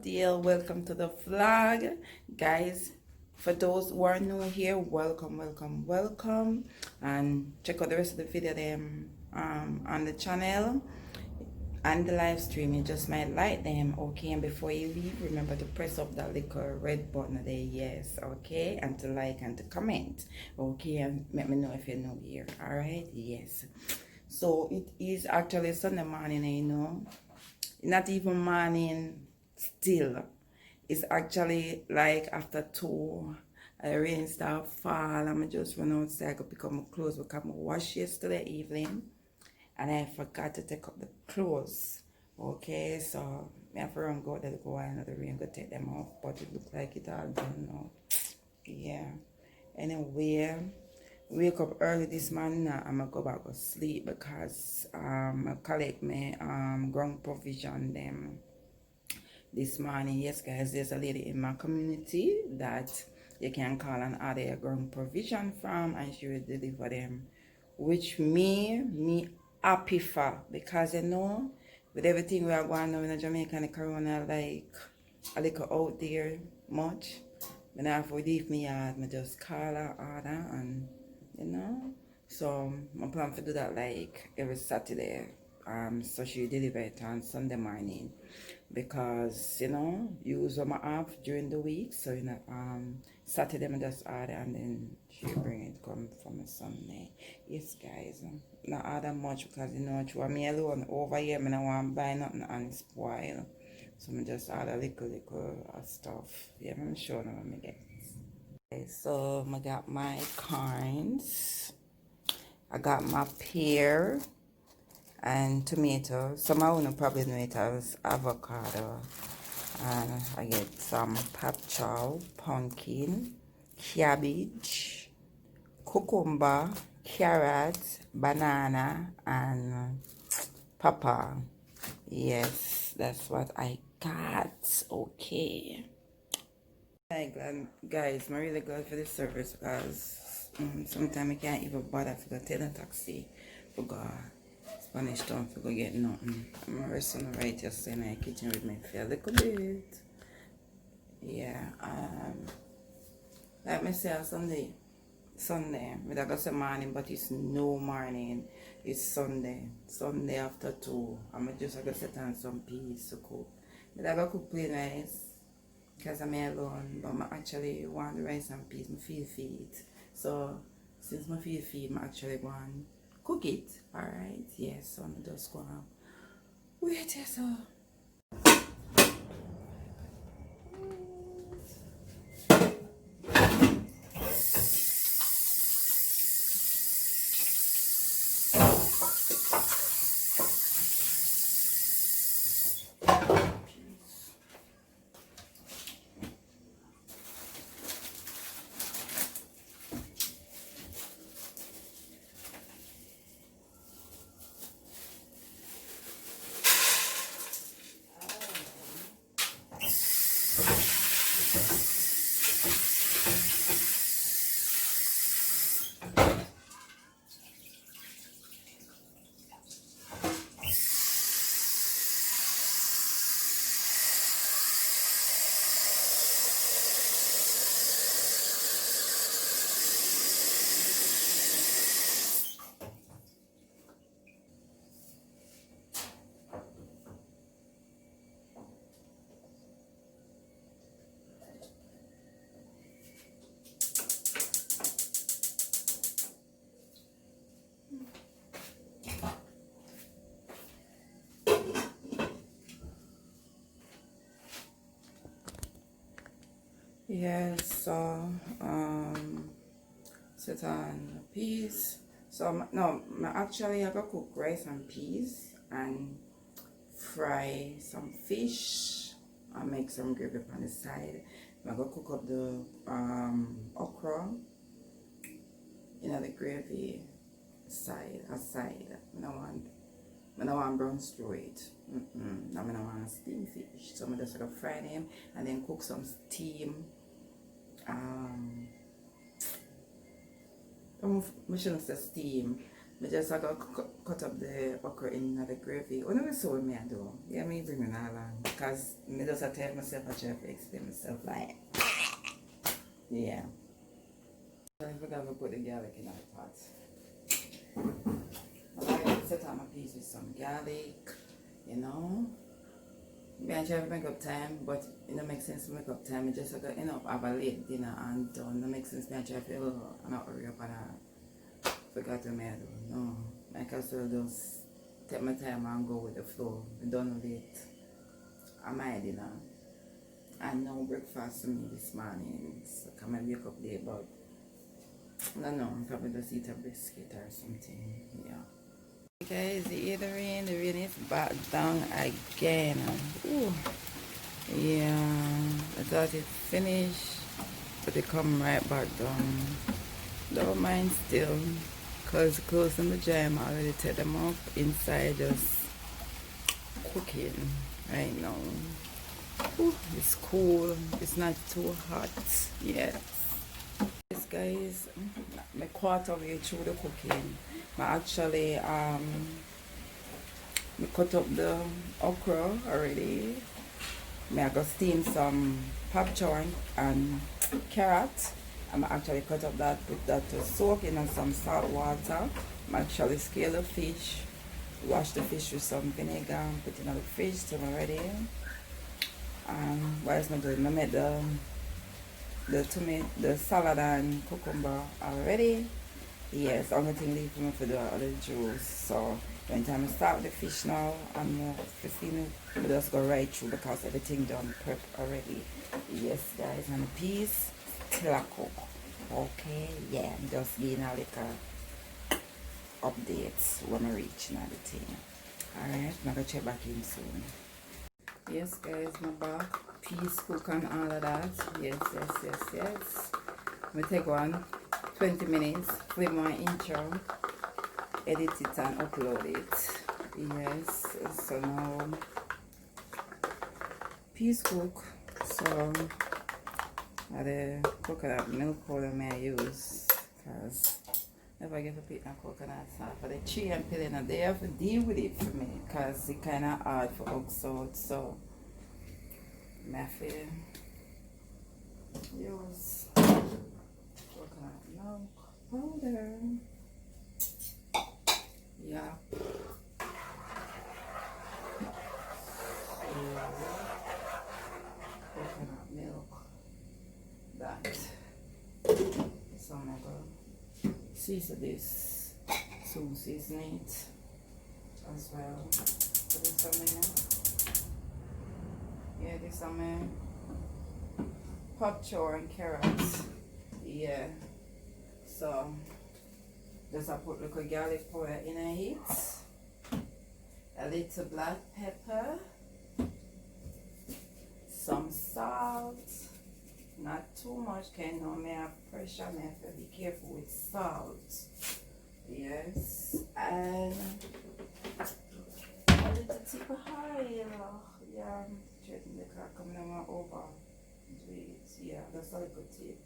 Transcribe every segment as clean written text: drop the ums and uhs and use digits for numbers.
deal? Welcome to the vlog, guys. For those who are new here, welcome, and check out the rest of the video them on the channel and the live stream. You just might like them, okay? And before you leave, remember to press up that little red button there, yes, okay? And to like and to comment, okay? And let me know if you're new here, all right? Yes. So it is actually Sunday morning, you know. Not even morning still. It's actually like after 2. The rain start fall. I'm just run outside to pick up my clothes because I washed yesterday evening and I forgot to take up the clothes. Okay, so I have to run go there to go while the rain go take them off, but it looks like it all done now. Yeah. Anyway, wake up early this morning now. I'm gonna go back to sleep because I collect my ground provision them this morning. Yes guys, there's a lady in my community that you can call and order your ground provision from, and she will deliver them, which me happy for, because you know with everything we are going on in Jamaica and the corona, like a little out there much. When I have to leave me yard, I just call her order, and you know. So I plan to do that like every Saturday. So she deliver it on Sunday morning, because you know use them off during the week. So you know Saturday I just order and then she bring it come from a Sunday. Yes guys, not order much because you know you want me alone over here. I don't want to buy nothing and spoil. So I just order little stuff. Yeah, I'm sure now I get. Okay, so I got my corns. I got my pear and tomato. Some I will probably know it as avocado. And I get some pap chow, pumpkin, cabbage, cucumber, carrot, banana, and pepper. Yes, that's what I got. Okay. Hi guys, I'm really glad for this service because sometimes I can't even bother to go tell a taxi for go Spanish Town to go get nothing. I'm resting right yesterday in the kitchen with my feet a little bit. Yeah, like me say on Sunday, we don't go say morning, but it's no morning. It's Sunday after 2. I'm just going to set on some peas to cook. But I go cook plain rice because I'm alone, but I actually want the rice and peas. I feel feed. So since I feel feed, I actually want cook it. Alright, yes, so I'm just going to wait here so. Yes, so set on peas. So no, actually I got cook rice and peas and fry some fish and make some gravy on the side. I'm gonna cook up the okra, you know, the gravy aside. I don't want brown stew it. I don't want steam fish. So I'm just gonna fry them and then cook some steam. I shouldn't say steam. I just I got cut up the okra in the gravy. When I saw me I do, yeah, me bring it along. Because I just tell myself I try to explain myself like, yeah. I forgot to put the garlic in the pot. I like to set on my piece with some garlic, you know. I try to make up time, but it don't make sense to make up time. I just got have a late dinner and done. It makes sense. I try to feel not hurry up and I forgot to make it. No, I can still just take my time and go with the flow. I done late. I my dinner. And no breakfast for me this morning. So I might wake up late, but no, I'm probably just eat a biscuit or something. Yeah. Guys, the rain is back down again. Ooh. Yeah, I thought it finished, but it come right back down. Don't mind still, cause close in the gym I already take them up inside just cooking right now. Ooh, it's cool, it's not too hot yet. Yes guys, my quarter way through the cooking. I actually I cut up the okra already. I go steam some popcorn and carrot. I'm actually cut up that, put that to soak in some salt water. I'm actually scale the fish, wash the fish with some vinegar and put it in the fridge till I'm ready. What else am I doing? I made the tomato, the salad and cucumber already. Yes, only thing leave for me for the other juice. So when time I start with the fish now, I'm 15 I just go right through because everything done prep already. Yes guys, and the peas still a cook. Okay, yeah, I'm just giving a little updates when I reach and everything. Alright, I'm gonna check back in soon. Yes guys, my back, peas cook and all of that. Yes. We take 20 minutes, flip my intro, edit it and upload it. Yes, so now peas cook. So the coconut milk powder may I use because if I get a pick of coconut for the tree and peeling and they have to deal with it for me because it's kind of hard for oxide. So I have to use coconut milk powder. Yeah. Coconut milk. That. So I'm gonna season this. So season it as well. Put this on there. Yeah, this on there. Popcorn and carrots. Yeah. So just I put little garlic powder in it. A little black pepper. Some salt. Not too much, can know me have pressure, I have to be careful with salt. Yes, and a little tip of oil. Yeah, I'm treating the car coming on over. Yeah, that's a good tip.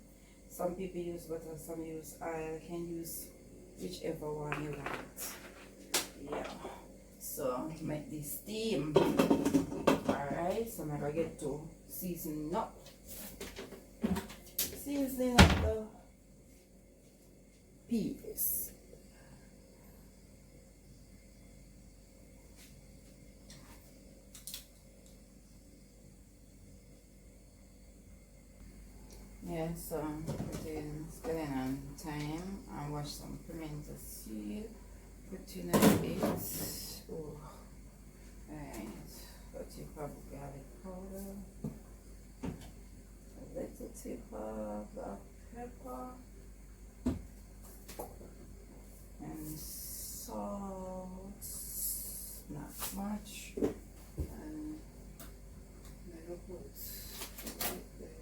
Some people use butter, some use oil. Can use whichever one you want. Yeah. So to make this steam. Alright, so I'm gonna get to season up. Seasoning up the peas. Yeah, so spending on time and wash some pimento seed, put in it. Oh, right. Put your garlic powder. A little tip of black pepper and salt, not much, and never put right there.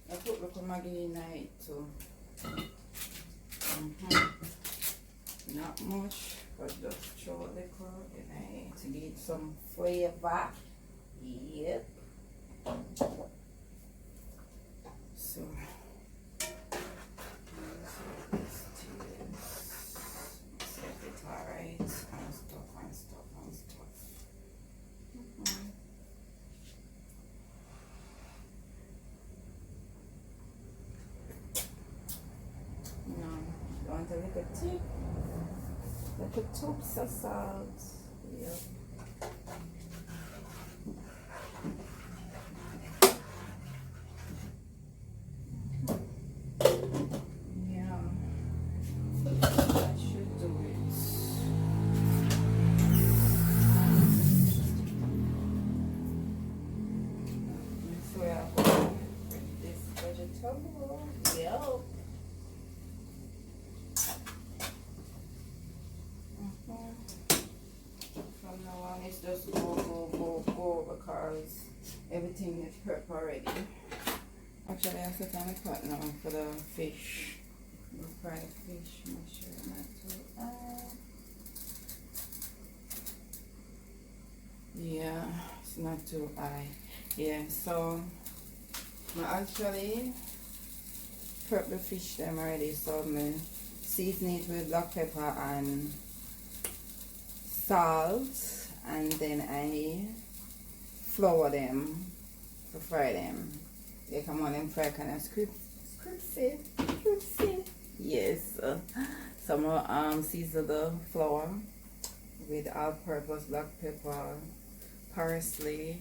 I put little Maggi in it too. Not much, but just throw a little in it to get some flavor. Yep. So a little tubes of salt. Yep. Yeah, that should do it. So we are going with this vegetable. Yep. From now on, it's just go because everything is prepped already. Actually, I set on the pot now for the fish. The fried fish, make sure not to add. Yeah, it's not too high. Yeah, so I actually prep the fish them already, so I season it with black pepper and salt, and then I flour them to fry them. They come on and fry kind of crispy. Yes. Some season the flour with all-purpose black pepper, parsley.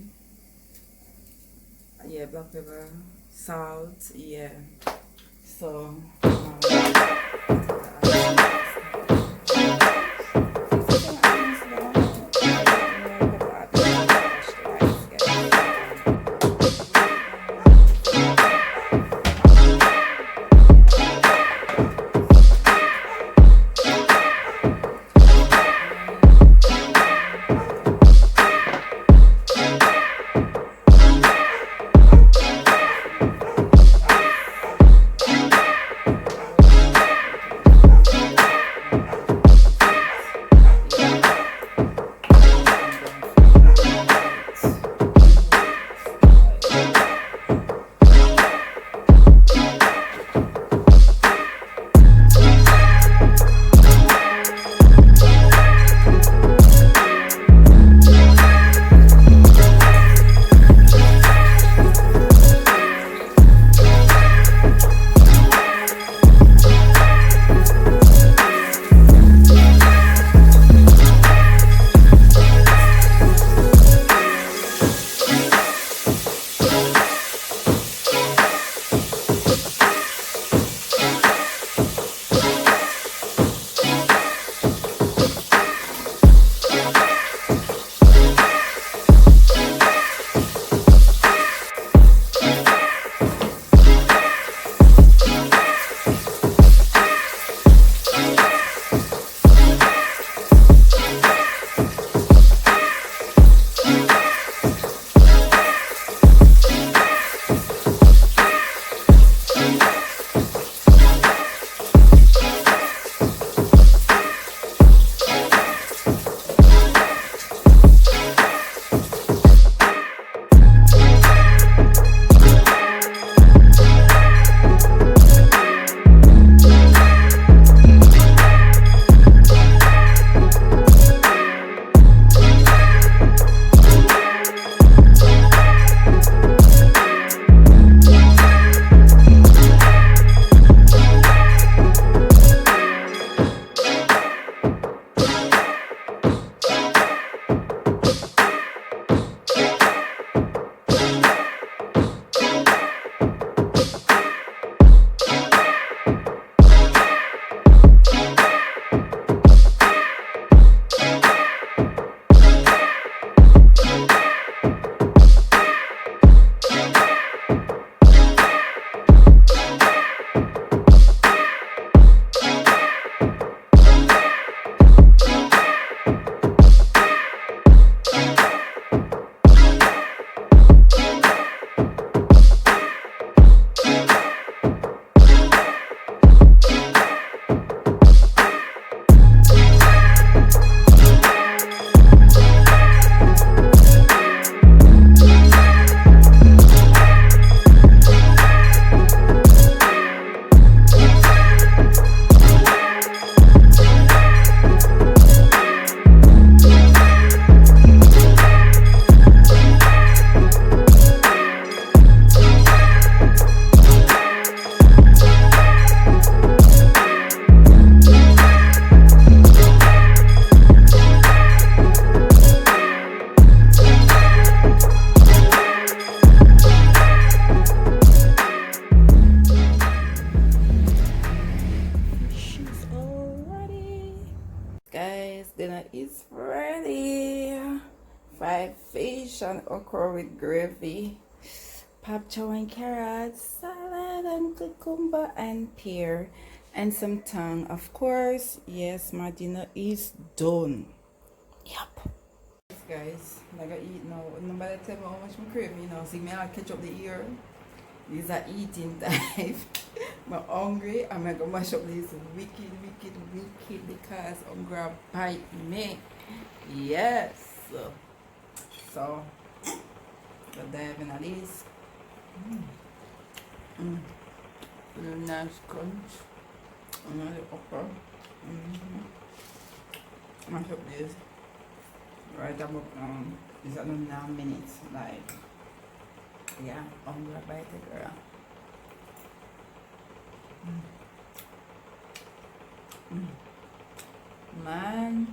Yeah, black pepper, salt. Yeah. So. fried fish and okra with gravy, pop chow and carrots, salad and cucumber and pear, and some tongue. Of course, yes, my dinner is done. Yep. Yes, guys, like I eat now. Nobody tell me how much I'm craving, you know. See me, I catch up the ear. These are eating time. I'm hungry. I'm gonna mash up this wicked because hunger bite me. Yes. So, the dive in this. Nice crunch. Another okra. Mash up this. Right about it's another 9 minutes. Like, yeah, hunger bite the girl. Man.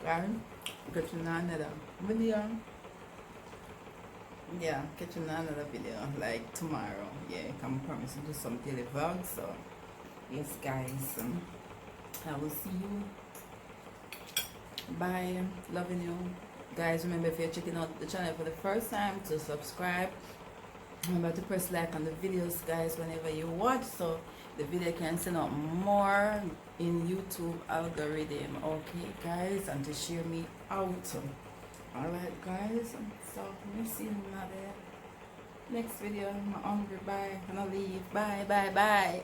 Guys, catch you in another video. Yeah, catch you in another video like tomorrow. Yeah, come promise to do some daily vlogs. So yes, guys, I will see you. Bye. Loving you. Guys, remember if you're checking out the channel for the first time to subscribe. Remember to press like on the videos, guys, whenever you watch, so the video can send out more in YouTube algorithm. Okay, guys, and to share me out. Alright, guys, so let me see you in the next video. I'm hungry. Bye. I'm gonna leave. Bye.